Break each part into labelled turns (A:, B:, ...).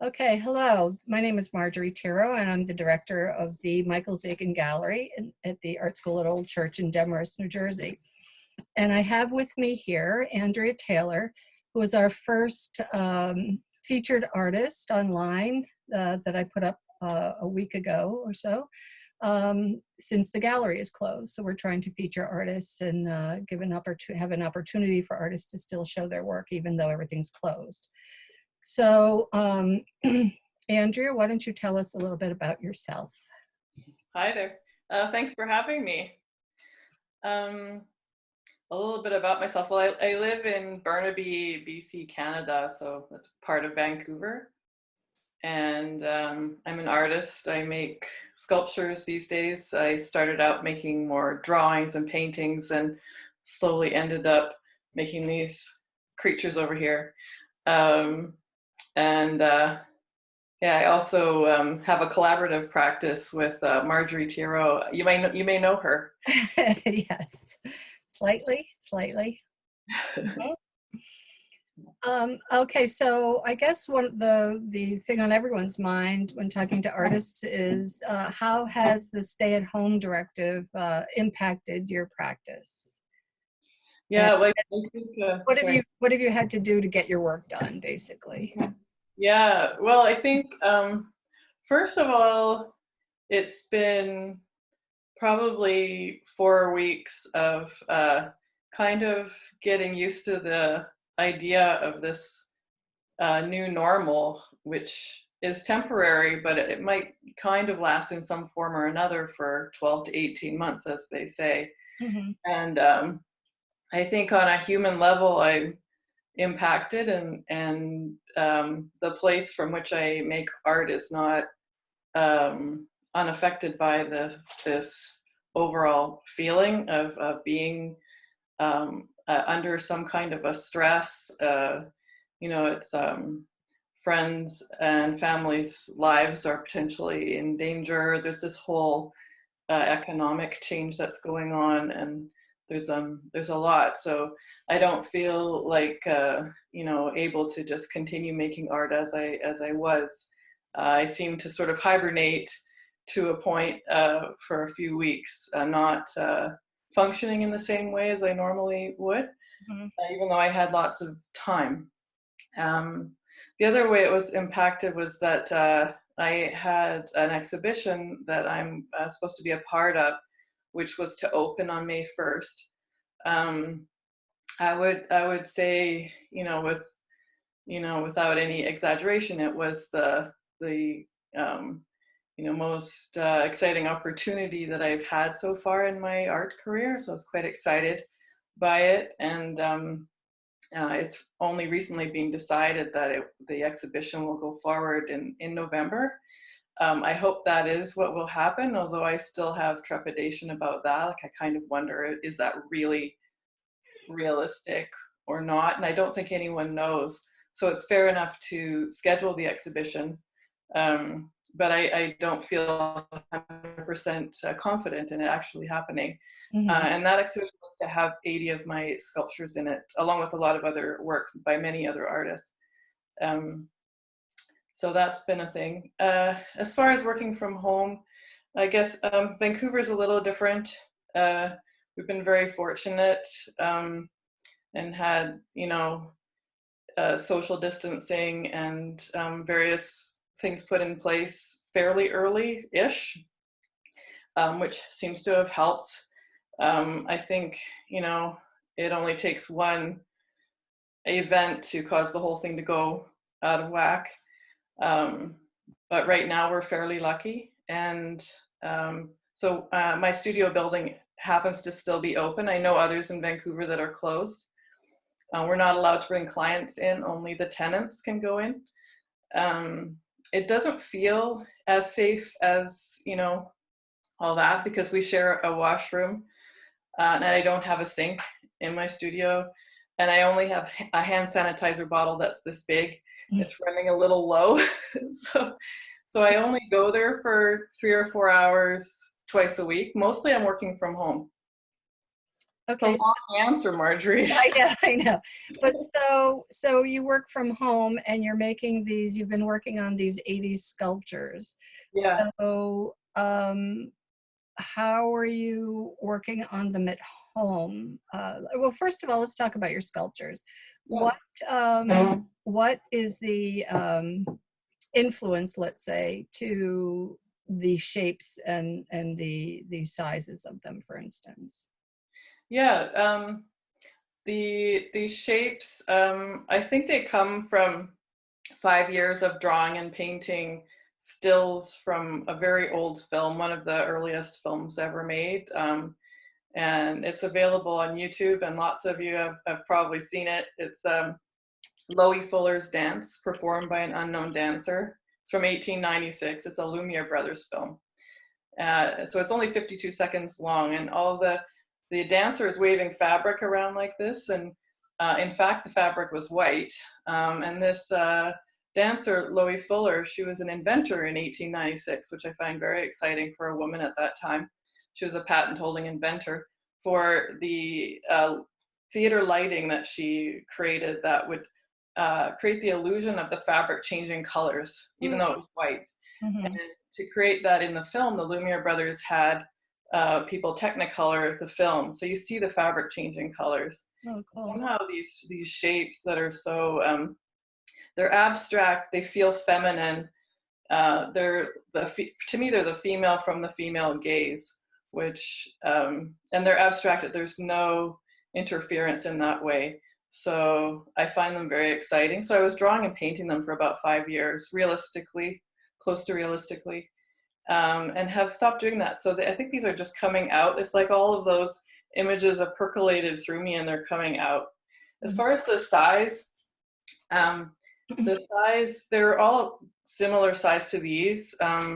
A: Okay, hello. My name is Margery Theroux, and I'm the director of the Michael Zakin Gallery at the Art School at Old Church in Demorest, New Jersey. And I have with me here Andrea Taylor, who is our first featured artist online that I put up a week ago or so, since the gallery is closed. So we're trying to feature artists and have an opportunity for artists to still show their work even though everything's closed. So, Andrea, why don't you tell us a little bit about yourself?
B: Hi there. Thanks for having me. Um, a little bit about myself. Well, I live in Burnaby, BC, Canada, so that's part of Vancouver. And I'm an artist. I make sculptures these days. I started out making more drawings and paintings and slowly ended up making these creatures over here. Um, and Yeah, I also have a collaborative practice with Margery Theroux. You may know her.
A: Yes, slightly, slightly. Mhm. Okay, so I guess one of the thing on everyone's mind when talking to artists is how has the stay-at-home directive impacted your practice? And
B: Yeah, like I think. Sorry.
A: what have you had to do to get your work done, basically?
B: Yeah, well, I think first of all, it's been probably 4 weeks of kind of getting used to the idea of this new normal, which is temporary, but it might kind of last in some form or another for 12 to 18 months, as they say.
A: Hmm.
B: And I think on a human level, I'm impacted, and the place from which I make art is not unaffected by this overall feeling of being under some kind of a stress. It's friends and families' lives are potentially in danger. There's this whole economic change that's going on, and there's a lot. So I don't feel like able to just continue making art as I was. I seem to sort of hibernate to a point for a few weeks, not functioning in the same way as I normally would,
A: Hmm.
B: even though I had lots of time. Um, the other way it was impacted was that I had an exhibition that I'm supposed to be a part of, which was to open on May 1st. Um, I would say, without any exaggeration, it was the um, most exciting opportunity that I've had so far in my art career. So I was quite excited by it, and it's only recently been decided that the exhibition will go forward in November. I hope that is what will happen, although I still have trepidation about that. Like, I kind of wonder, is that really realistic or not? And I don't think anyone knows. So it's fair enough to schedule the exhibition, but I don't feel 100% confident in it actually happening.
A: Hmm.
B: And that exhibition was to have 80 of my sculptures in it, along with a lot of other work by many other artists. Um, so that's been a thing. As far as working from home, I guess Vancouver's a little different. We've been very fortunate, and had, social distancing and various things put in place fairly early-ish, which seems to have helped. I think, it only takes one event to cause the whole thing to go out of whack. Um, but right now we're fairly lucky. And my studio building happens to still be open. I know others in Vancouver that are closed. We're not allowed to bring clients in, only the tenants can go in. Um, it doesn't feel as safe as, all that, because we share a washroom, and I don't have a sink in my studio, and I only have a hand sanitizer bottle that's this big. It's running a little low. so so I only go there for 3 or 4 hours twice a week. Mostly I'm working from home. It's a
A: Okay.
B: long answer, Margery.
A: I know. But so you work from home and you're making these, you've been working on these 80s sculptures.
B: Yeah.
A: So how are you working on them at home? Well, first of all, let's talk about your sculptures.
B: Yeah.
A: What is the influence, let's say, to the shapes and the sizes of them, for instance?
B: Yeah. These shapes, I think they come from 5 years of drawing and painting stills from a very old film, one of the earliest films ever made. And it's available on YouTube, and lots of you have probably seen it. It's Loie Fuller's Dance, performed by an unknown dancer. It's from 1896. It's a Lumiere Brothers film. So it's only 52 seconds long, and all the dancer is waving fabric around like this, and in fact the fabric was white. And this dancer, Loie Fuller, she was an inventor in 1896, which I find very exciting for a woman at that time. She was a patent holding inventor for the theater lighting that she created that would create the illusion of the fabric changing colors, even though it was white. And
A: Mm-hmm.
B: to create that in the film, the Lumiere brothers had people technicolor the film, so you see the fabric changing colors.
A: Oh, cool.
B: Somehow these shapes that are so they're abstract, they feel feminine. To me they're the female from the female gaze, which and they're abstract. There's no interference in that way. So I find them very exciting. So I was drawing and painting them for about 5 years, realistically, close to realistically, and have stopped doing that. So I think these are just coming out. It's like all of those images have percolated through me and they're coming out. As far as um, the size, they're all similar size to these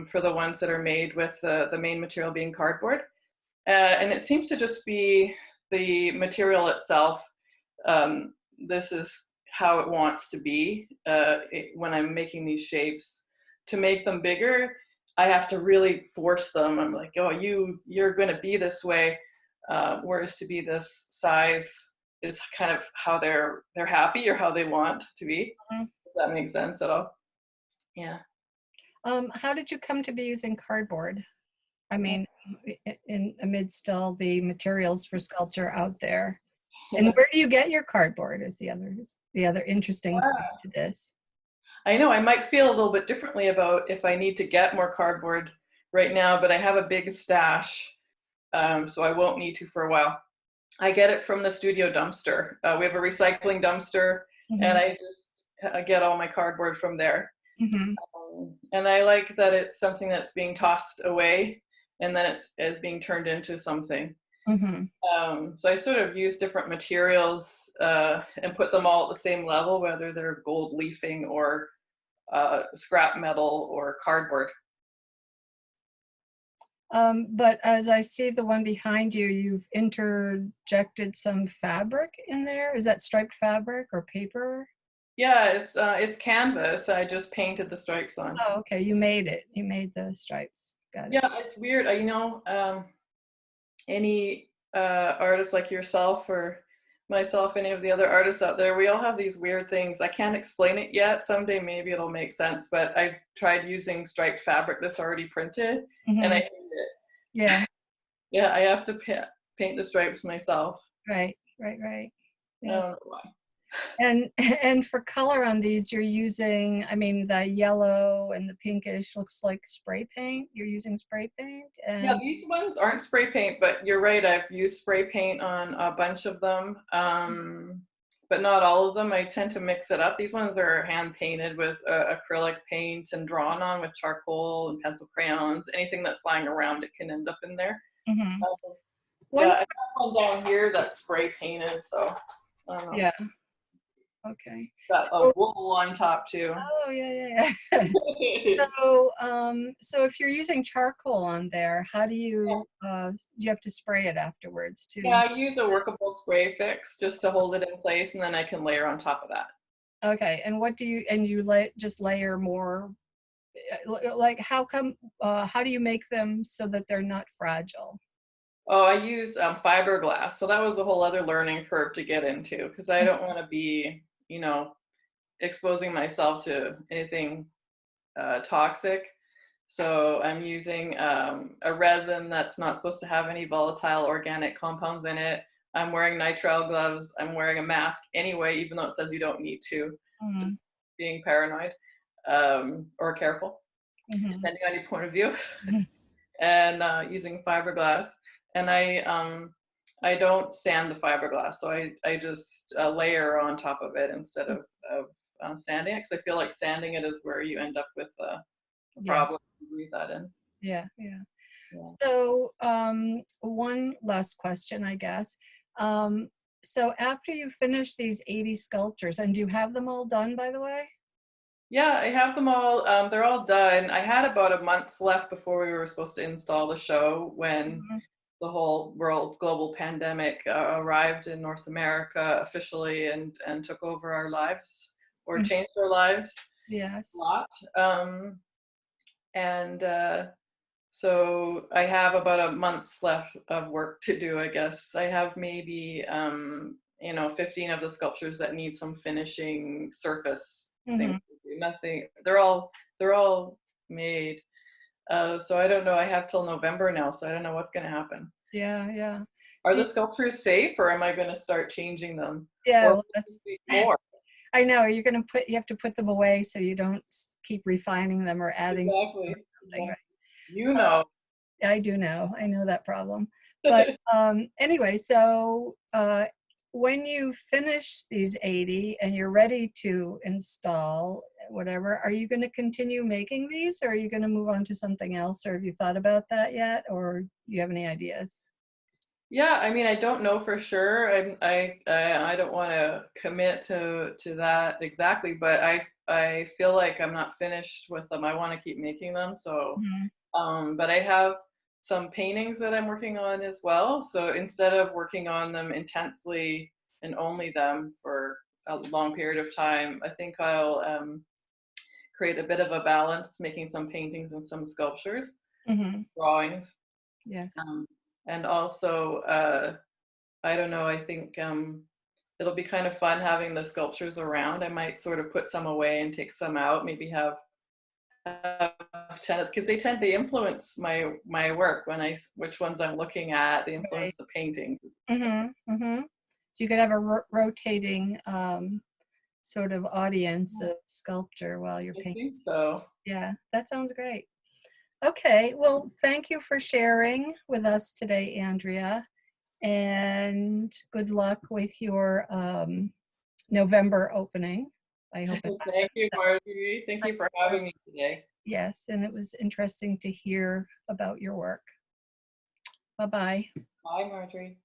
B: for the ones that are made with the main material being cardboard. And it seems to just be the material itself. This is how it wants to be when I'm making these shapes. To make them bigger, I have to really force them. I'm like, oh, you're going to be this way. Whereas to be this size is kind of how they're happy or how they want to be.
A: Mhm.
B: If that makes sense at all. Yeah.
A: How did you come to be using cardboard? I mean, in amidst all the materials for sculpture out there. And
B: Yeah.
A: where do you get your cardboard is the other interesting point to this.
B: I know I might feel a little bit differently about if I need to get more cardboard right now, but I have a big stash, so I won't need to for a while. I get it from the studio dumpster. We have a recycling dumpster, and
A: Mhm,
B: I just get all my cardboard from there.
A: mhm,
B: And I like that it's something that's being tossed away, and then it's being turned into something.
A: mhm.
B: So I sort of use different materials and put them all at the same level, whether they're gold leafing or scrap metal or cardboard.
A: But as I see the one behind you, you've interjected some fabric in there. Is that striped fabric or paper?
B: Yeah, it's canvas. I just painted the stripes on.
A: Oh, okay. You made it. You made the stripes. Got it.
B: Yeah, it's weird. Any artists like yourself or myself, any of the other artists out there, we all have these weird things. I can't explain it yet. Someday maybe it'll make sense. But I've tried using striped fabric that's already printed, and I
A: Mhm.
B: hate it.
A: Yeah.
B: Yeah, I have to paint the stripes myself.
A: Right. Right. Right.
B: I
A: Yeah.
B: don't know why.
A: And and for color on these, you're using, I mean, the yellow and the pinkish looks like spray paint. You're using spray paint
B: Yeah,
A: and
B: these ones aren't spray paint, but you're right. I've used spray paint on a bunch of them, but not all of them. I tend to mix it up. These ones are hand painted with acrylic paint and drawn on with charcoal and pencil crayons. Anything that's lying around, it can end up in there.
A: mhm.
B: Um,
A: One,
B: yeah, I have one down here that's spray painted, so I don't know.
A: yeah, okay.
B: Got a
A: So,
B: wool on top too.
A: oh, yeah, yeah, yeah. So, so if you're using charcoal on there, how do you have to spray it afterwards
B: Yeah,
A: too?
B: I use a workable spray fix just to hold it in place, and then I can layer on top of that.
A: Okay, and what do you, and you just layer more, like how come, how do you make them so that they're not fragile?
B: Oh, I use fiberglass. So that was a whole other learning curve to get into because I don't want to be, you know, exposing myself to anything toxic. So I'm using a resin that's not supposed to have any volatile organic compounds in it. I'm wearing nitrile gloves. I'm wearing a mask anyway, even though it says you don't need to. Just
A: Mm-hmm.
B: being paranoid or careful,
A: Mm-hmm.
B: depending on your point of view. And using fiberglass. And I don't sand the fiberglass, so I just layer on top of it instead of sanding it, because I feel like sanding it is where you end up with a
A: Yeah,
B: problem. You breathe that in.
A: yeah, yeah.
B: Yeah.
A: So, one last question, I guess. So after you finish these 80 sculptures, and do you have them all done, by the way?
B: Yeah, I have them all. They're all done. I had about a month left before we were supposed to install the show when
A: Mhm,
B: the whole world global pandemic arrived in North America officially and took over our lives or
A: mhm.
B: changed our lives a
A: Yes.
B: lot. And So I have about a month's left of work to do, I guess. I have maybe, 15 of the sculptures that need some finishing surface things
A: Hmm.
B: to do. Nothing, they're all made. So I don't know. I have till November now, so I don't know what's going to happen.
A: Yeah, yeah.
B: Are
A: Do
B: the sculptures safe, or am I going to start changing them?
A: yeah,
B: Or
A: well,
B: will there be more?
A: I know, you're gonna you have to put them away so you don't keep refining them or adding or
B: Exactly.
A: something,
B: Exactly.
A: right?
B: You know.
A: I do know. I know that problem. But anyway, so when you finish these 80 and you're ready to install whatever, are you going to continue making these, or are you going to move on to something else? Or have you thought about that yet? Or do you have any ideas?
B: Yeah, I mean, I don't know for sure. I don't want to commit to that exactly, but I feel like I'm not finished with them. I want to keep making them. So,
A: Mhm.
B: but I have some paintings that I'm working on as well. So instead of working on them intensely and only them for a long period of time, I think I'll create a bit of a balance, making some paintings and some sculptures,
A: Mhm.
B: drawings,
A: Yes.
B: um, and also. I don't know. I think it'll be kind of fun having the sculptures around. I might sort of put some away and take some out. Maybe have 10 because they influence my work when which ones I'm looking at. They
A: Right.
B: influence the paintings.
A: Mhm. Mhm. So you could have a rotating sort of audience of sculpture while you're
B: I
A: painting.
B: think so.
A: Yeah, that sounds great. Okay, well, thank you for sharing with us today, Andrea, and good luck with your November opening. I hope it
B: Thank you,
A: happens.
B: Margery. Thank you for having me today.
A: Yes, and it was interesting to hear about your work. Bye-bye.
B: Bye, Margery.